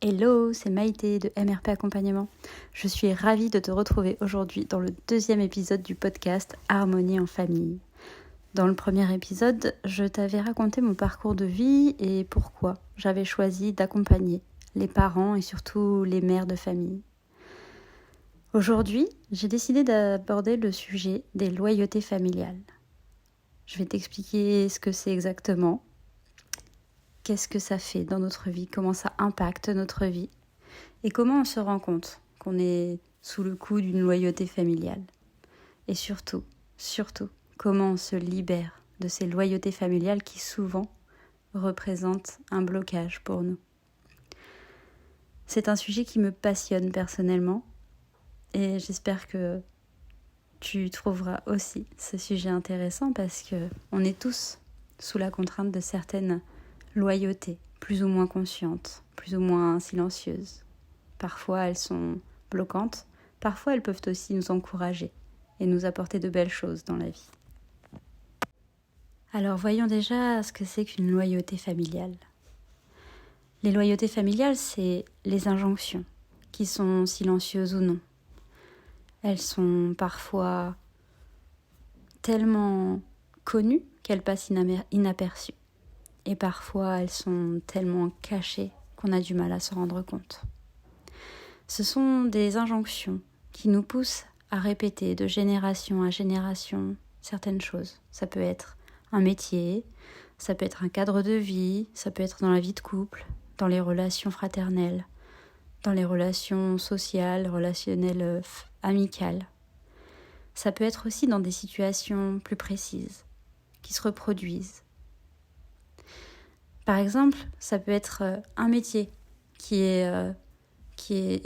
Hello, c'est Maïté de MRP Accompagnement. Je suis ravie de te retrouver aujourd'hui dans le deuxième épisode du podcast Harmonie en famille. Dans le premier épisode, je t'avais raconté mon parcours de vie et pourquoi j'avais choisi d'accompagner les parents et surtout les mères de famille. Aujourd'hui, j'ai décidé d'aborder le sujet des loyautés familiales. Je vais t'expliquer ce que c'est exactement. Qu'est-ce que ça fait dans notre vie, comment ça impacte notre vie et comment on se rend compte qu'on est sous le coup d'une loyauté familiale. Et surtout, comment on se libère de ces loyautés familiales qui souvent représentent un blocage pour nous. C'est un sujet qui me passionne personnellement et j'espère que tu trouveras aussi ce sujet intéressant parce qu'on est tous sous la contrainte de certaines loyautés, plus ou moins conscientes, plus ou moins silencieuses. Parfois elles sont bloquantes, parfois elles peuvent aussi nous encourager et nous apporter de belles choses dans la vie. Alors voyons déjà ce que c'est qu'une loyauté familiale. Les loyautés familiales, c'est les injonctions, qui sont silencieuses ou non. Elles sont parfois tellement connues qu'elles passent inaperçues. Et parfois, elles sont tellement cachées qu'on a du mal à se rendre compte. Ce sont des injonctions qui nous poussent à répéter de génération à génération certaines choses. Ça peut être un métier, ça peut être un cadre de vie, ça peut être dans la vie de couple, dans les relations fraternelles, dans les relations sociales, relationnelles, amicales. Ça peut être aussi dans des situations plus précises, qui se reproduisent. Par exemple, ça peut être un métier qui est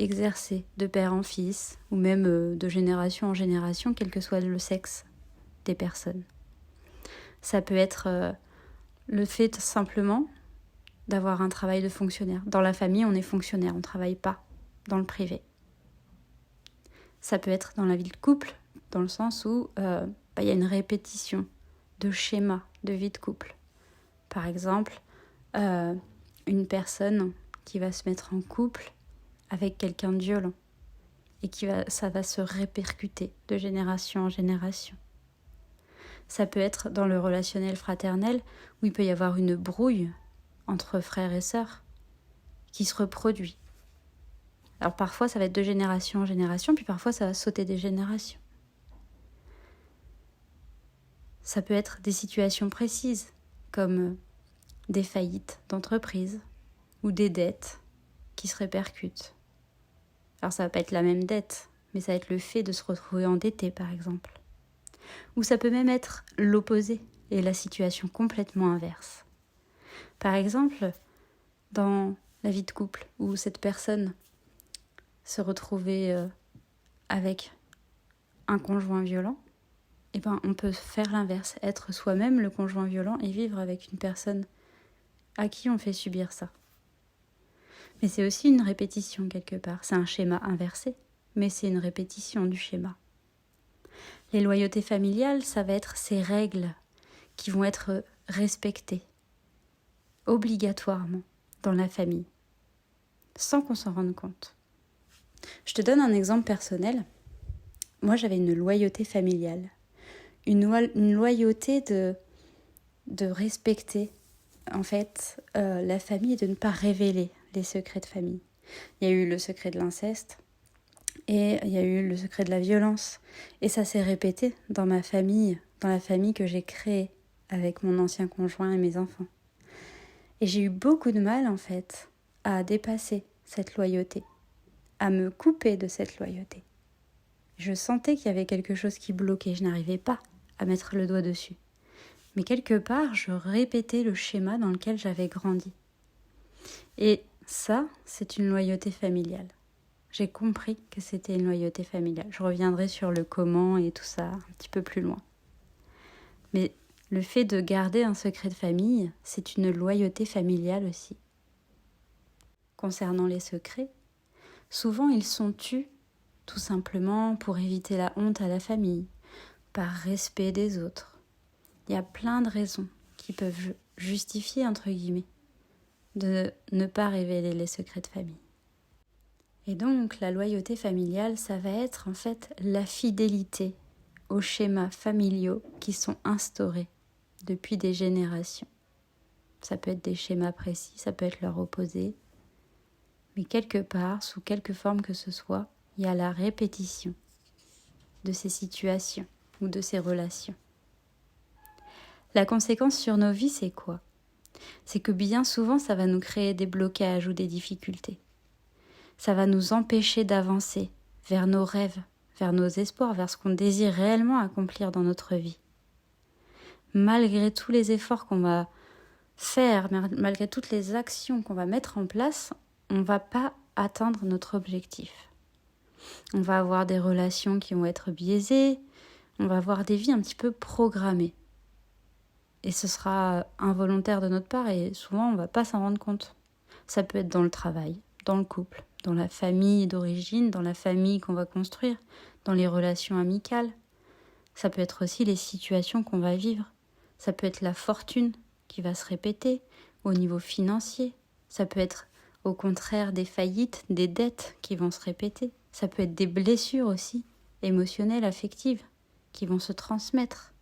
exercé de père en fils, ou même de génération en génération, quel que soit le sexe des personnes. Ça peut être le fait simplement d'avoir un travail de fonctionnaire. Dans la famille, on est fonctionnaire, on ne travaille pas dans le privé. Ça peut être dans la vie de couple, dans le sens où y a une répétition de schémas de vie de couple. Par exemple, une personne qui va se mettre en couple avec quelqu'un de violent et ça va se répercuter de génération en génération. Ça peut être dans le relationnel fraternel où il peut y avoir une brouille entre frères et sœurs qui se reproduit. Alors parfois ça va être de génération en génération, puis parfois ça va sauter des générations. Ça peut être des situations précises comme des faillites d'entreprise ou des dettes qui se répercutent. Alors ça va pas être la même dette, mais ça va être le fait de se retrouver endetté par exemple. Ou ça peut même être l'opposé et la situation complètement inverse. Par exemple, dans la vie de couple où cette personne se retrouvait avec un conjoint violent, on peut faire l'inverse, être soi-même le conjoint violent et vivre avec une personne à qui on fait subir ça. Mais c'est aussi une répétition quelque part. C'est un schéma inversé, mais c'est une répétition du schéma. Les loyautés familiales, ça va être ces règles qui vont être respectées obligatoirement dans la famille, sans qu'on s'en rende compte. Je te donne un exemple personnel. Moi, j'avais une loyauté familiale. Une loyauté de respecter en fait la famille et de ne pas révéler les secrets de famille. Il y a eu le secret de l'inceste et il y a eu le secret de la violence. Et ça s'est répété dans ma famille, dans la famille que j'ai créée avec mon ancien conjoint et mes enfants. Et j'ai eu beaucoup de mal en fait à dépasser cette loyauté, à me couper de cette loyauté. Je sentais qu'il y avait quelque chose qui bloquait, je n'arrivais pas à mettre le doigt dessus. Mais quelque part, je répétais le schéma dans lequel j'avais grandi. Et ça, c'est une loyauté familiale. J'ai compris que c'était une loyauté familiale. Je reviendrai sur le comment et tout ça un petit peu plus loin. Mais le fait de garder un secret de famille, c'est une loyauté familiale aussi. Concernant les secrets, souvent ils sont tus tout simplement pour éviter la honte à la famille, par respect des autres. Il y a plein de raisons qui peuvent justifier, entre guillemets, de ne pas révéler les secrets de famille. Et donc la loyauté familiale, ça va être en fait la fidélité aux schémas familiaux qui sont instaurés depuis des générations. Ça peut être des schémas précis, ça peut être leur opposé, mais quelque part, sous quelque forme que ce soit, il y a la répétition de ces situations ou de ces relations. La conséquence sur nos vies, c'est quoi ? C'est que bien souvent, ça va nous créer des blocages ou des difficultés. Ça va nous empêcher d'avancer vers nos rêves, vers nos espoirs, vers ce qu'on désire réellement accomplir dans notre vie. Malgré tous les efforts qu'on va faire, malgré toutes les actions qu'on va mettre en place, on ne va pas atteindre notre objectif. On va avoir des relations qui vont être biaisées, on va avoir des vies un petit peu programmées. Et ce sera involontaire de notre part et souvent on ne va pas s'en rendre compte. Ça peut être dans le travail, dans le couple, dans la famille d'origine, dans la famille qu'on va construire, dans les relations amicales. Ça peut être aussi les situations qu'on va vivre. Ça peut être la fortune qui va se répéter au niveau financier. Ça peut être au contraire des faillites, des dettes qui vont se répéter. Ça peut être des blessures aussi, émotionnelles, affectives, qui vont se transmettre.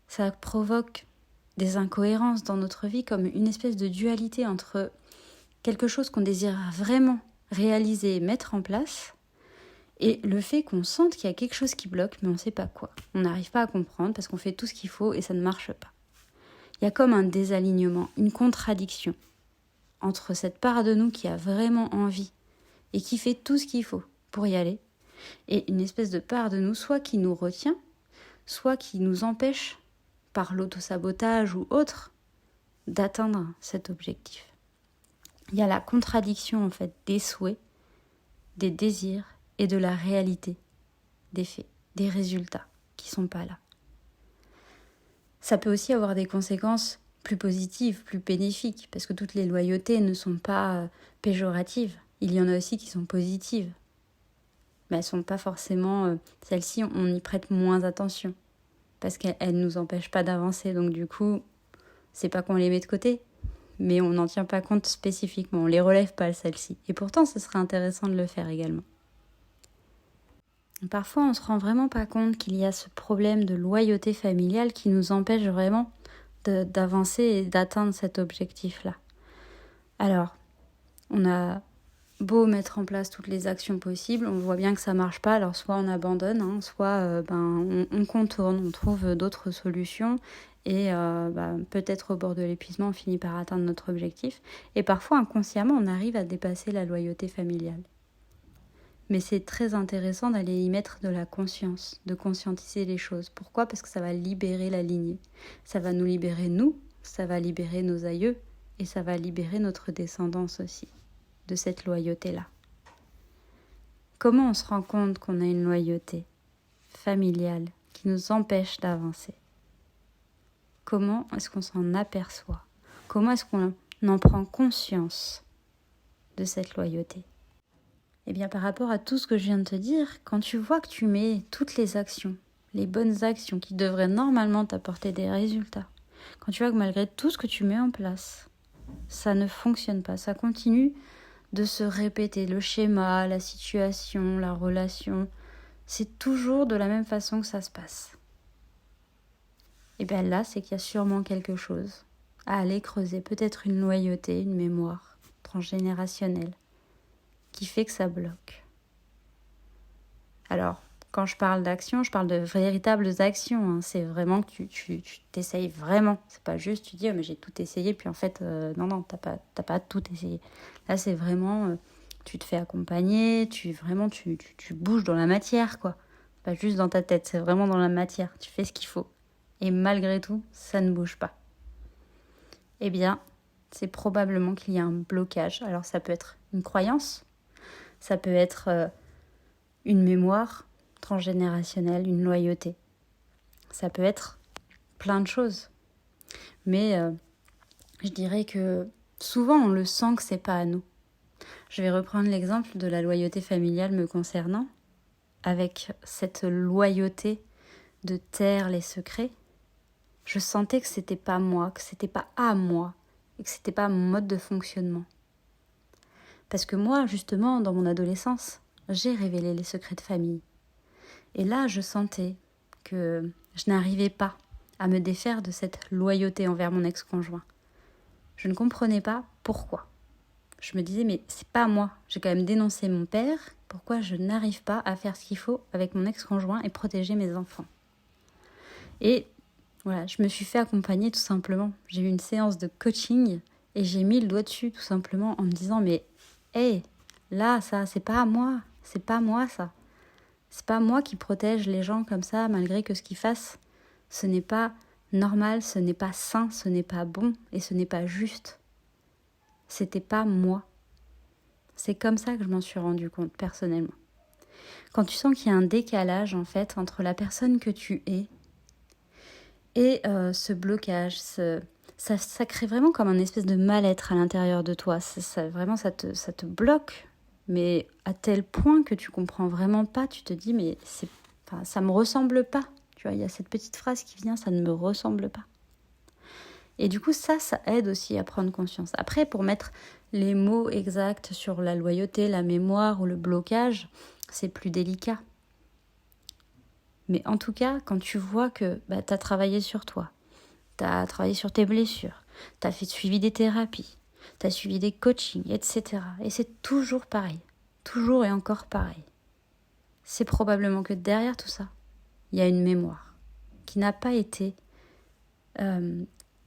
Ça provoque des incohérences dans notre vie comme une espèce de dualité entre quelque chose qu'on désire vraiment réaliser et mettre en place et le fait qu'on sente qu'il y a quelque chose qui bloque mais on ne sait pas quoi. On n'arrive pas à comprendre parce qu'on fait tout ce qu'il faut et ça ne marche pas. Il y a comme un désalignement, une contradiction entre cette part de nous qui a vraiment envie et qui fait tout ce qu'il faut pour y aller et une espèce de part de nous soit qui nous retient, soit qui nous empêche par l'autosabotage ou autre, d'atteindre cet objectif. Il y a la contradiction en fait des souhaits, des désirs et de la réalité, des faits, des résultats qui sont pas là. Ça peut aussi avoir des conséquences plus positives, plus bénéfiques, parce que toutes les loyautés ne sont pas péjoratives. Il y en a aussi qui sont positives, mais elles ne sont pas forcément... celles-ci, on y prête moins attention. Parce qu'elles ne nous empêchent pas d'avancer. Donc du coup, c'est pas qu'on les met de côté, mais on n'en tient pas compte spécifiquement. On les relève pas, celles-ci. Et pourtant, ce serait intéressant de le faire également. Parfois, on se rend vraiment pas compte qu'il y a ce problème de loyauté familiale qui nous empêche vraiment d'avancer et d'atteindre cet objectif-là. Alors, on a beau mettre en place toutes les actions possibles, on voit bien que ça marche pas, alors soit on abandonne, soit on contourne, on trouve d'autres solutions et peut-être au bord de l'épuisement on finit par atteindre notre objectif et parfois inconsciemment on arrive à dépasser la loyauté familiale. Mais c'est très intéressant d'aller y mettre de la conscience, de conscientiser les choses. Pourquoi ? Parce que ça va libérer la lignée, ça va nous libérer nous, ça va libérer nos aïeux et ça va libérer notre descendance aussi de cette loyauté-là. Comment on se rend compte qu'on a une loyauté familiale qui nous empêche d'avancer ? Comment est-ce qu'on s'en aperçoit ? Comment est-ce qu'on en prend conscience de cette loyauté ? Eh bien, par rapport à tout ce que je viens de te dire, quand tu vois que tu mets toutes les actions, les bonnes actions qui devraient normalement t'apporter des résultats, quand tu vois que malgré tout ce que tu mets en place, ça ne fonctionne pas, ça continue de se répéter, le schéma, la situation, la relation, c'est toujours de la même façon que ça se passe. Et bien là, c'est qu'il y a sûrement quelque chose à aller creuser, peut-être une loyauté, une mémoire transgénérationnelle qui fait que ça bloque. Alors, quand je parle d'action, je parle de véritables actions. C'est vraiment que tu t'essayes vraiment. C'est pas juste tu dis mais j'ai tout essayé puis en fait non t'as pas tout essayé. Là c'est vraiment tu te fais accompagner, tu bouges dans la matière quoi. Pas juste dans ta tête, c'est vraiment dans la matière. Tu fais ce qu'il faut. Et malgré tout, ça ne bouge pas. Eh bien, c'est probablement qu'il y a un blocage. Alors ça peut être une croyance, ça peut être une mémoire transgénérationnelle, une loyauté. Ça peut être plein de choses. Mais je dirais que souvent on le sent que c'est pas à nous. Je vais reprendre l'exemple de la loyauté familiale me concernant. Avec cette loyauté de taire les secrets, je sentais que c'était pas moi, que c'était pas à moi, et que c'était pas mon mode de fonctionnement. Parce que moi, justement, dans mon adolescence, j'ai révélé les secrets de famille. Et là, je sentais que je n'arrivais pas à me défaire de cette loyauté envers mon ex-conjoint. Je ne comprenais pas pourquoi. Je me disais, mais c'est pas moi. J'ai quand même dénoncé mon père. Pourquoi je n'arrive pas à faire ce qu'il faut avec mon ex-conjoint et protéger mes enfants? Et voilà, je me suis fait accompagner tout simplement. J'ai eu une séance de coaching et j'ai mis le doigt dessus tout simplement en me disant, mais hey, là, ça, c'est pas moi. C'est pas moi, ça. C'est pas moi qui protège les gens comme ça, malgré que ce qu'ils fassent, ce n'est pas normal, ce n'est pas sain, ce n'est pas bon et ce n'est pas juste. C'était pas moi. C'est comme ça que je m'en suis rendu compte personnellement. Quand tu sens qu'il y a un décalage en fait entre la personne que tu es et ce blocage, ça crée vraiment comme un espèce de mal-être à l'intérieur de toi. Vraiment, ça te bloque, mais à tel point que tu comprends vraiment pas. Tu te dis, mais ça me ressemble pas. Tu vois, il y a cette petite phrase qui vient, ça ne me ressemble pas. Et du coup, ça aide aussi à prendre conscience. Après, pour mettre les mots exacts sur la loyauté, la mémoire ou le blocage, c'est plus délicat. Mais en tout cas, quand tu vois que tu as travaillé sur toi, tu as travaillé sur tes blessures, tu as fait suivi des thérapies, tu as suivi des coachings, etc. Et c'est toujours pareil, toujours et encore pareil. C'est probablement que derrière tout ça, il y a une mémoire qui n'a pas été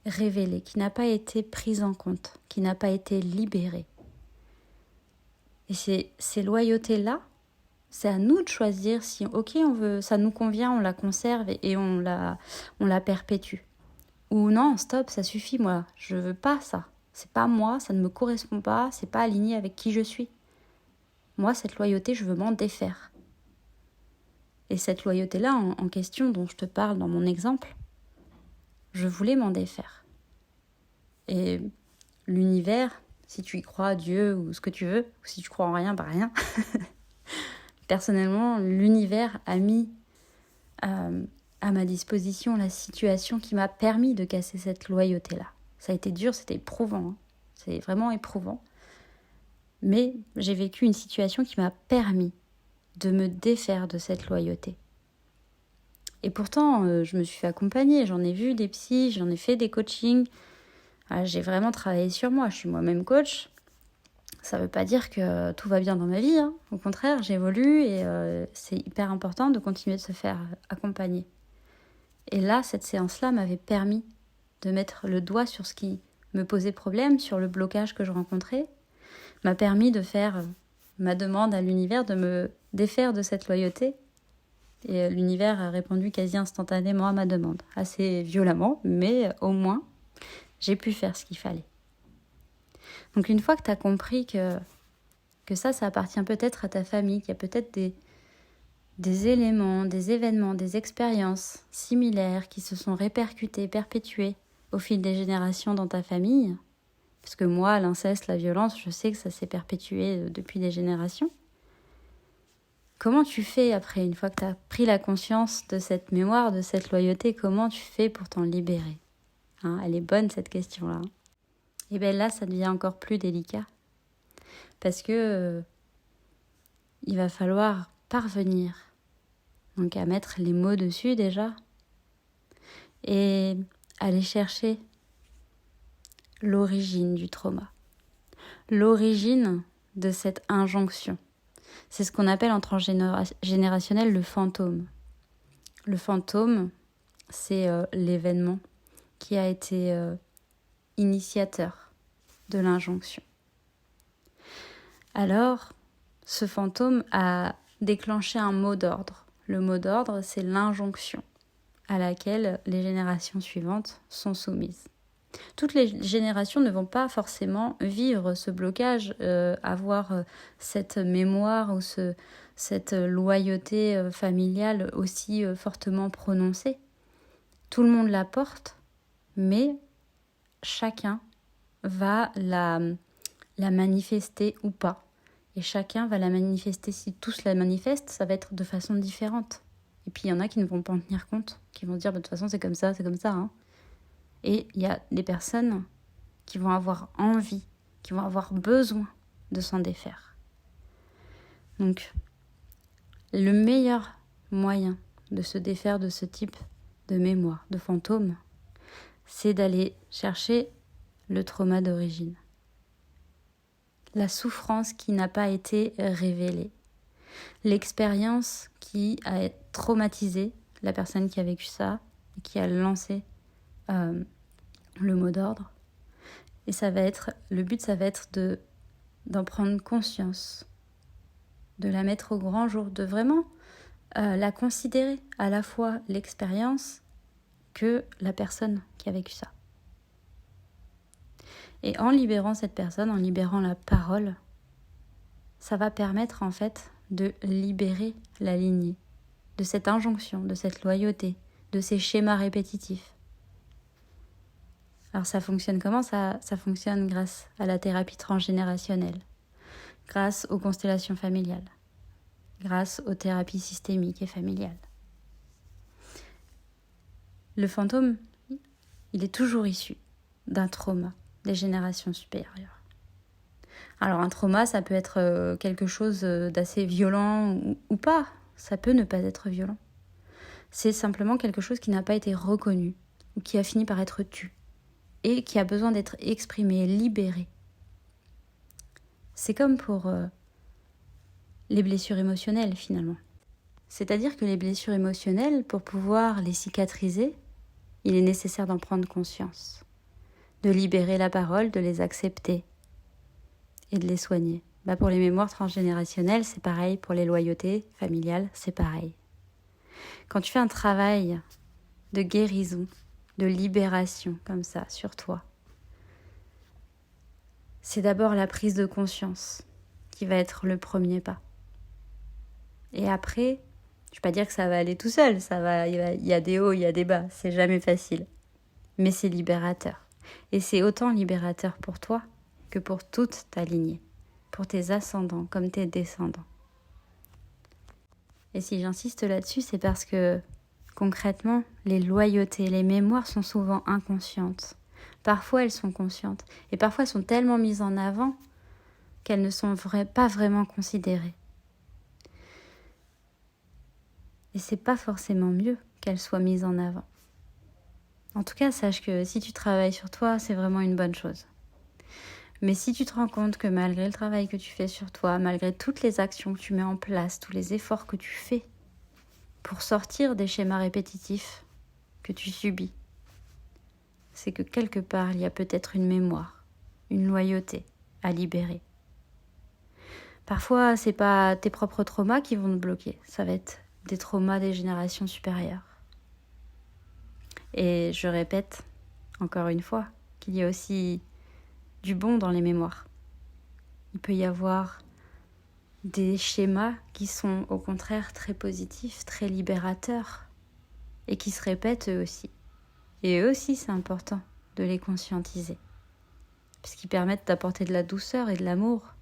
révélée, qui n'a pas été prise en compte, qui n'a pas été libérée. Et ces loyautés-là, c'est à nous de choisir si, ok, ça nous convient, on la conserve et on la perpétue. Ou non, stop, ça suffit, moi, je veux pas ça. C'est pas moi, ça ne me correspond pas, c'est pas aligné avec qui je suis. Moi, cette loyauté, je veux m'en défaire. Et cette loyauté-là, en question, dont je te parle dans mon exemple, je voulais m'en défaire. Et l'univers, si tu y crois à Dieu ou ce que tu veux, ou si tu crois en rien, rien. Personnellement, l'univers a mis à ma disposition la situation qui m'a permis de casser cette loyauté-là. Ça a été dur, c'était éprouvant. Hein. C'est vraiment éprouvant. Mais j'ai vécu une situation qui m'a permis de me défaire de cette loyauté. Et pourtant, je me suis fait accompagner. J'en ai vu des psys, j'en ai fait des coachings. J'ai vraiment travaillé sur moi. Je suis moi-même coach. Ça ne veut pas dire que tout va bien dans ma vie. Hein. Au contraire, j'évolue et c'est hyper important de continuer de se faire accompagner. Et là, cette séance-là m'avait permis de mettre le doigt sur ce qui me posait problème, sur le blocage que je rencontrais, m'a permis de faire ma demande à l'univers de me défaire de cette loyauté. Et l'univers a répondu quasi instantanément à ma demande, assez violemment, mais au moins, j'ai pu faire ce qu'il fallait. Donc une fois que tu as compris que ça appartient peut-être à ta famille, qu'il y a peut-être des éléments, des événements, des expériences similaires qui se sont répercutées, perpétuées au fil des générations dans ta famille, parce que moi, l'inceste, la violence, je sais que ça s'est perpétué depuis des générations. Comment tu fais après, une fois que tu as pris la conscience de cette mémoire, de cette loyauté, comment tu fais pour t'en libérer ? Elle est bonne cette question-là. Et bien là, ça devient encore plus délicat. Parce que il va falloir parvenir donc à mettre les mots dessus déjà et aller chercher l'origine du trauma, l'origine de cette injonction. C'est ce qu'on appelle en transgénérationnel le fantôme. Le fantôme, c'est l'événement qui a été initiateur de l'injonction. Alors, ce fantôme a déclenché un mot d'ordre. Le mot d'ordre, c'est l'injonction à laquelle les générations suivantes sont soumises. Toutes les générations ne vont pas forcément vivre ce blocage, avoir cette mémoire ou cette loyauté familiale aussi fortement prononcée. Tout le monde la porte, mais chacun va la manifester ou pas. Et chacun va la manifester. Si tous la manifestent, ça va être de façon différente. Et puis il y en a qui ne vont pas en tenir compte, qui vont dire de toute façon c'est comme ça. Hein. Et il y a des personnes qui vont avoir envie, qui vont avoir besoin de s'en défaire. Donc, le meilleur moyen de se défaire de ce type de mémoire, de fantôme, c'est d'aller chercher le trauma d'origine. La souffrance qui n'a pas été révélée. L'expérience qui a traumatisé la personne qui a vécu ça et qui a lancé le mot d'ordre. Et le but, ça va être d'en prendre conscience, de la mettre au grand jour, de vraiment la considérer, à la fois l'expérience que la personne qui a vécu ça. Et en libérant cette personne, en libérant la parole, ça va permettre en fait de libérer la lignée, de cette injonction, de cette loyauté, de ces schémas répétitifs. Alors ça fonctionne comment ? Ça fonctionne grâce à la thérapie transgénérationnelle, grâce aux constellations familiales, grâce aux thérapies systémiques et familiales. Le fantôme, il est toujours issu d'un trauma des générations supérieures. Alors un trauma, ça peut être quelque chose d'assez violent ou pas. Ça peut ne pas être violent. C'est simplement quelque chose qui n'a pas été reconnu ou qui a fini par être tu et qui a besoin d'être exprimé, libéré. C'est comme pour les blessures émotionnelles finalement. C'est-à-dire que les blessures émotionnelles, pour pouvoir les cicatriser, il est nécessaire d'en prendre conscience, de libérer la parole, de les accepter et de les soigner. Pour les mémoires transgénérationnelles, c'est pareil. Pour les loyautés familiales, c'est pareil. Quand tu fais un travail de guérison, de libération comme ça sur toi, c'est d'abord la prise de conscience qui va être le premier pas. Et après, je ne vais pas dire que ça va aller tout seul, il y a des hauts, il y a des bas, c'est jamais facile. Mais c'est libérateur. Et c'est autant libérateur pour toi que pour toute ta lignée, pour tes ascendants comme tes descendants. Et si j'insiste là-dessus, c'est parce que concrètement, les loyautés, les mémoires sont souvent inconscientes. Parfois, elles sont conscientes. Et parfois, elles sont tellement mises en avant qu'elles ne sont pas vraiment considérées. Et c'est pas forcément mieux qu'elles soient mises en avant. En tout cas, sache que si tu travailles sur toi, c'est vraiment une bonne chose. Mais si tu te rends compte que malgré le travail que tu fais sur toi, malgré toutes les actions que tu mets en place, tous les efforts que tu fais pour sortir des schémas répétitifs que tu subis, c'est que quelque part, il y a peut-être une mémoire, une loyauté à libérer. Parfois, c'est pas tes propres traumas qui vont te bloquer, ça va être des traumas des générations supérieures. Et je répète, encore une fois, qu'il y a aussi du bon dans les mémoires. Il peut y avoir des schémas qui sont au contraire très positifs, très libérateurs, et qui se répètent eux aussi. Et eux aussi, c'est important de les conscientiser, puisqu'ils permettent d'apporter de la douceur et de l'amour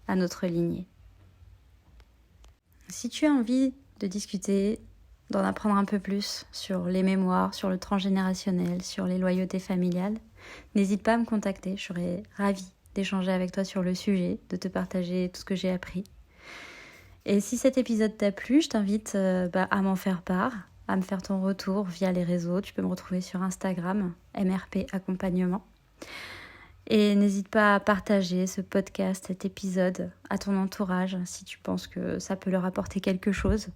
à notre lignée. Si tu as envie de discuter, d'en apprendre un peu plus sur les mémoires, sur le transgénérationnel, sur les loyautés familiales, n'hésite pas à me contacter, je serai ravie d'échanger avec toi sur le sujet, de te partager tout ce que j'ai appris. Et si cet épisode t'a plu, je t'invite à m'en faire part, à me faire ton retour via les réseaux. Tu peux me retrouver sur Instagram, MRP Accompagnement. Et n'hésite pas à partager ce podcast, cet épisode à ton entourage si tu penses que ça peut leur apporter quelque chose.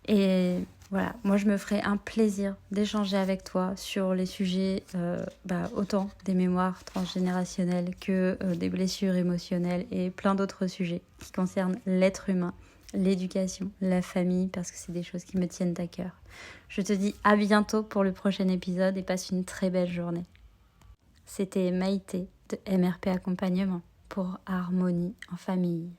Et voilà, moi je me ferai un plaisir d'échanger avec toi sur les sujets autant des mémoires transgénérationnelles que des blessures émotionnelles et plein d'autres sujets qui concernent l'être humain, l'éducation, la famille, parce que c'est des choses qui me tiennent à cœur. Je te dis à bientôt pour le prochain épisode et passe une très belle journée. C'était Maïté de MRP Accompagnement pour Harmonie en famille.